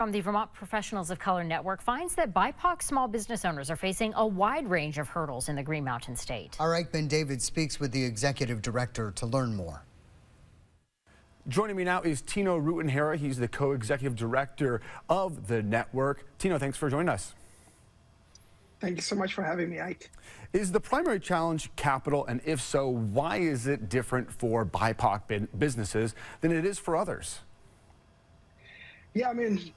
From the Vermont Professionals of Color Network finds that BIPOC small business owners are facing a wide range of hurdles in the Green Mountain State. Our Ben David speaks with the executive director to learn more. Joining me now is Tino Rutenhera. He's the co-executive director of the network. Tino, thanks for joining us. Thank you so much for having me, Ike. Is the primary challenge capital, and if so, why is it different for BIPOC businesses than it is for others? Yeah, I mean,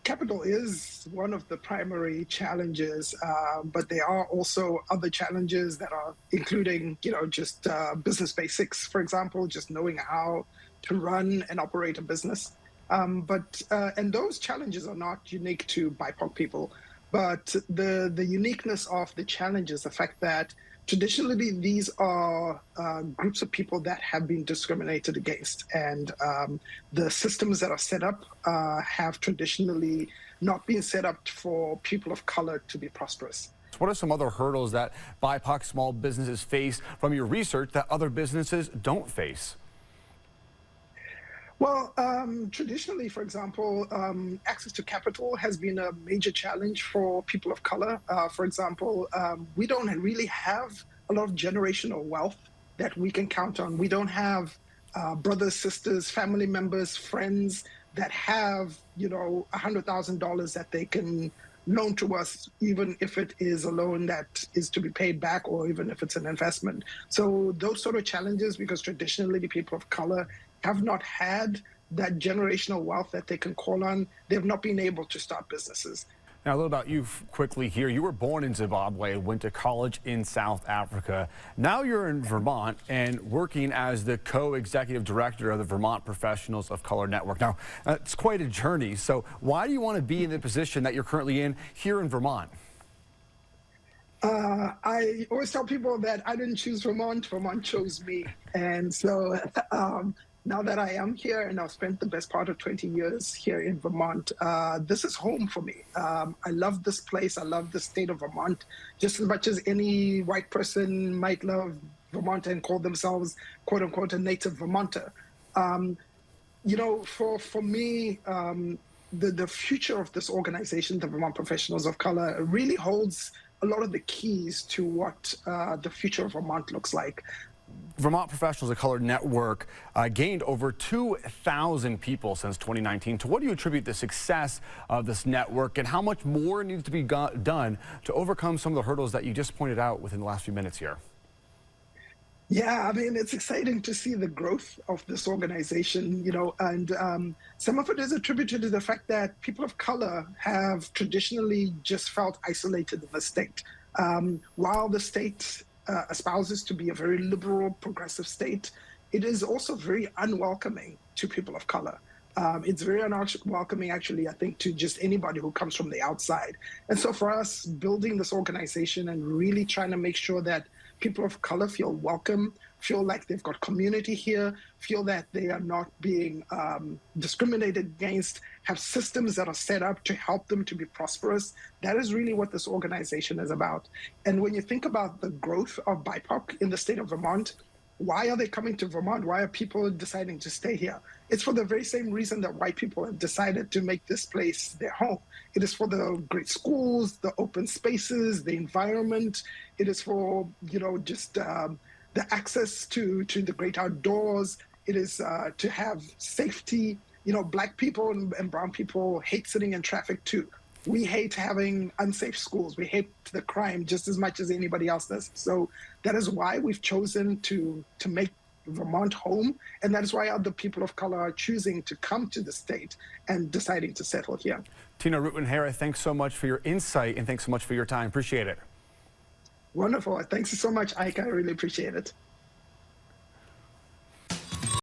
capital is one of the primary challenges, but there are also other challenges that are including, just business basics, for example, just knowing how to run and operate a business. And those challenges are not unique to BIPOC people, but the uniqueness of the challenge is the fact that traditionally, these are groups of people that have been discriminated against, and the systems that are set up have traditionally not been set up for people of color to be prosperous. What are some other hurdles that BIPOC small businesses face from your research that other businesses don't face? Well, traditionally, for example, access to capital has been a major challenge for people of color. For example, we don't really have a lot of generational wealth that we can count on. We don't have brothers, sisters, family members, friends that have, $100,000 that they can loan to us, even if it is a loan that is to be paid back or even if it's an investment. So those sort of challenges, because traditionally the people of color have not had that generational wealth that they can call on, they've not been able to start businesses. Now, a little about you quickly here. You were born in Zimbabwe, went to college in South Africa. Now you're in Vermont and working as the co-executive director of the Vermont Professionals of Color Network. Now, it's quite a journey. So why do you want to be in the position that you're currently in here in Vermont? I always tell people that I didn't choose Vermont, Vermont chose me. And so now that I am here and I've spent the best part of 20 years here in Vermont, this is home for me. I love this place. I love the state of Vermont just as much as any white person might love Vermont and call themselves, quote unquote, a native Vermonter. For me, the future of this organization, the Vermont Professionals of Color, really holds a lot of the keys to what the future of Vermont looks like. Vermont Professionals of Color Network gained over 2,000 people since 2019. To what do you attribute the success of this network, and how much more needs to be done to overcome some of the hurdles that you just pointed out within the last few minutes here? Yeah, I mean, it's exciting to see the growth of this organization, and some of it is attributed to the fact that people of color have traditionally just felt isolated in the state. While the state espouses to be a very liberal, progressive state, it is also very unwelcoming to people of color. It's very unwelcoming, actually, I think, to just anybody who comes from the outside. And so for us, building this organization and really trying to make sure that people of color feel welcome, feel like they've got community here, feel that they are not being discriminated against, have systems that are set up to help them to be prosperous. That is really what this organization is about. And when you think about the growth of BIPOC in the state of Vermont, why are they coming to Vermont? Why are people deciding to stay here? It's for the very same reason that white people have decided to make this place their home. It is for the great schools, the open spaces, the environment. It is for, just the access to the great outdoors. It is to have safety. Black people and brown people hate sitting in traffic too. We hate having unsafe schools. We hate the crime just as much as anybody else does. So that is why we've chosen to make Vermont home. And that is why other people of color are choosing to come to the state and deciding to settle here. Tino Rutenhera, thanks so much for your insight and thanks so much for your time. Appreciate it. Wonderful. Thanks so much, Ike. I really appreciate it.